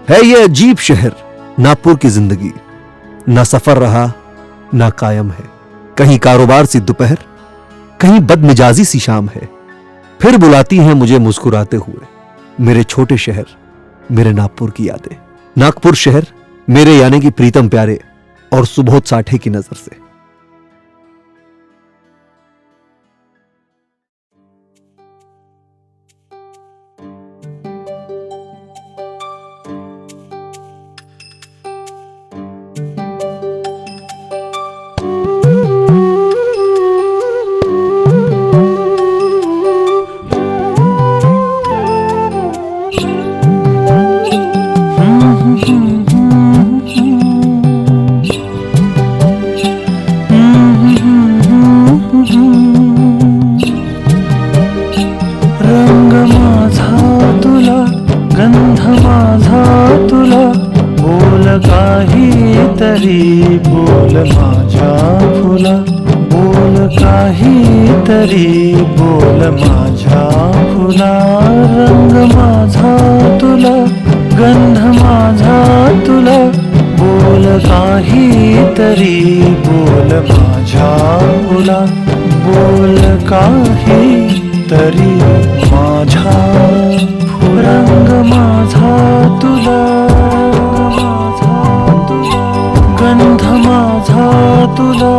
है ये अजीब शहर नागपुर की जिंदगी, ना सफर रहा ना कायम है। कहीं कारोबार सी दोपहर, कहीं बदमिजाजी सी शाम है। फिर बुलाती हैं मुझे मुस्कुराते हुए मेरे छोटे शहर, मेरे नागपुर की यादें। नागपुर शहर मेरे यानी कि प्रीतम प्यारे और सुबोध साठे की नजर से। रंग माझा तुला, गंध माझा तुला, बोल काहीतरी, बोल माझ्या फुला, बोल काहीतरी, बोल माझ्या फुला। रंग माझा तुला, गंध माझा तुला, बोल काहीतरी, बोल माझ्या फुला, बोल काहीतरी माझ्या फुला। रंग माझा तुला, गंध माझा तुला,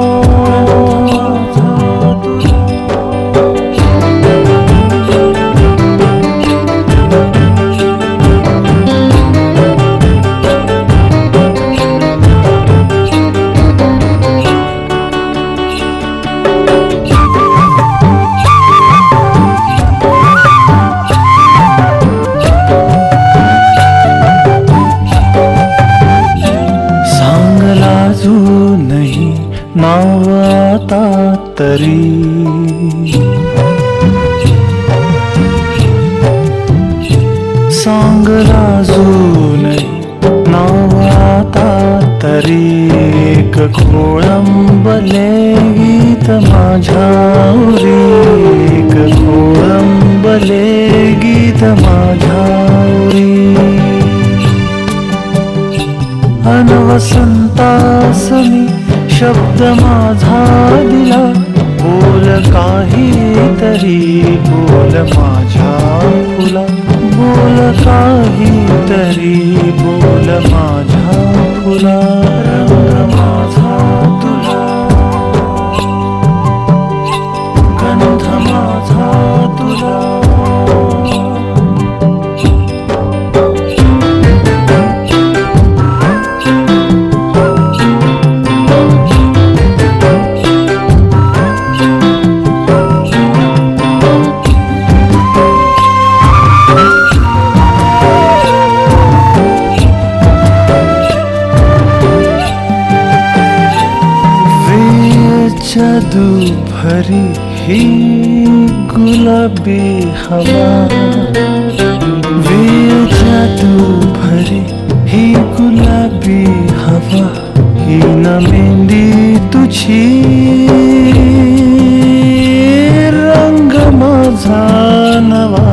नाही नाव आता तरी, सांग लाजूनही नाव आता तरी। एक खोळंबले गीत माझ्या उरी, एक खोळंबले गीत माझ्या उरी। अनवसंतासनी शब्द माझा दिला, बोल काहीतरी, बोल माझ्या फुला, बोल काहीतरी, बोल माझ्या फुला। रंग माझा तुला, गंध माझा तुला, जादू भरी ही गुलाबी हवा, वे जादू भरी ही गुलाबी हवा, ही न मेहंदी तुझी। रंग माझा नवा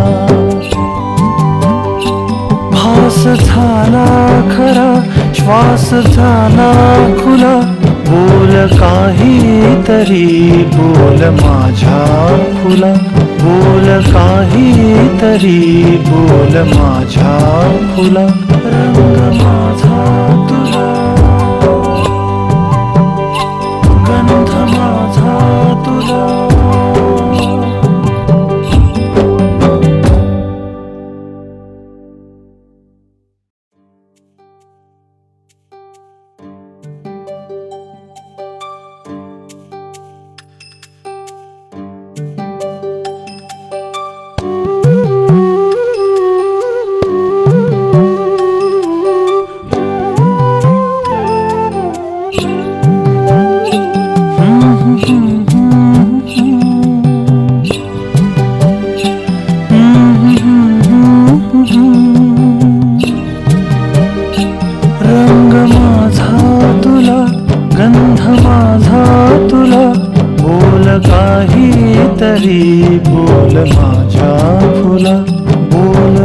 भास झाला खरा, श्वास झाला खुला, बोल काहीतरी, बोल माझ्या फुला, बोल काहीतरी, बोल माझ्या फुला। रंग माझा तुला, गंध माझा तुला,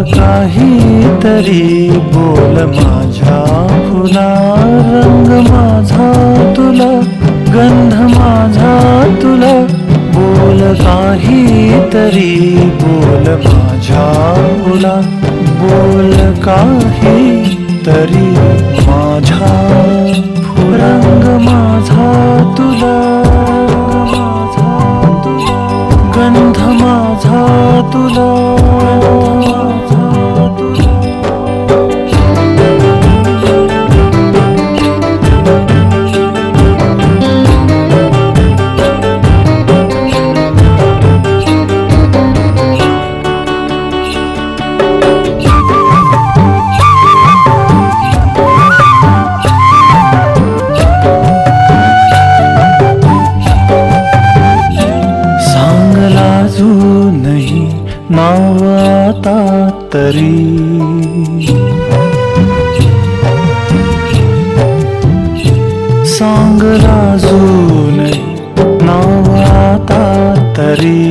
काहीतरी बोल माझ्या फुला, रंग माझा तुला, गंध माझा तुला, बोल काहीतरी बोल माझ्या फुला, बोल काहीतरी माझ्या फुला, रंग माझा तुला, गंध माझा तुला, अजूनही नाव आता तरी, सांगला अजूनही नाव आता तरी,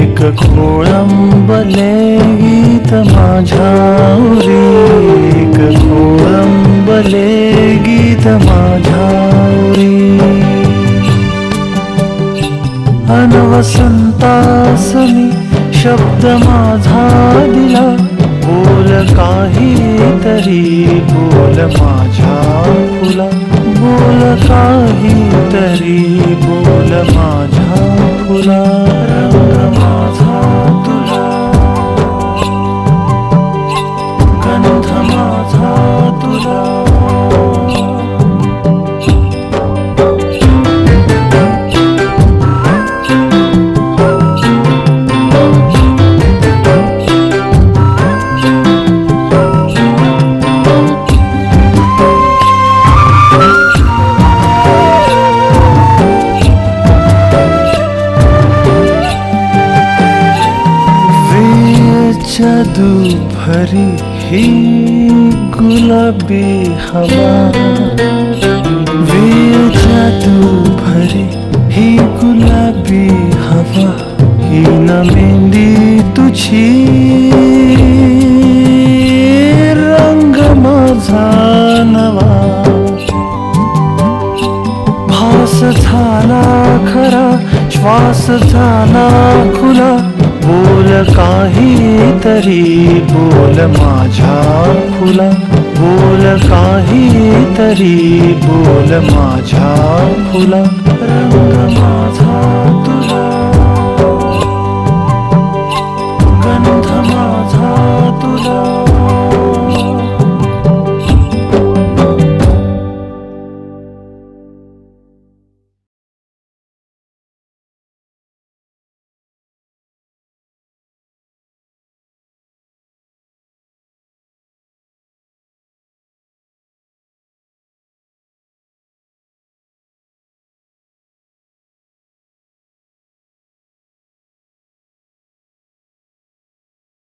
एक खोळंबले गीत माझ्या उरी, एक खोळंबले गीत माझ्या उरी, अनवसंतासनी शब्द माझा दिला, बोल काहीतरी बोल माझ्या फुला, बोल काहीतरी बोल माझ्या फुला, रंग माझा तुला, गंध माझा तुला, जादू भरी ही गुलाबी हवा, वे जादू भरी ही गुलाबी हवा, ही न मेहंदी तुझी, रंग माझा नवा, भास झाला खरा, श्वास झाला खुला, बोल काहीतरी बोल माझ्या फुला, बोल काहीतरी बोल माझ्या फुला, रंग माझा तुला, गंध माझा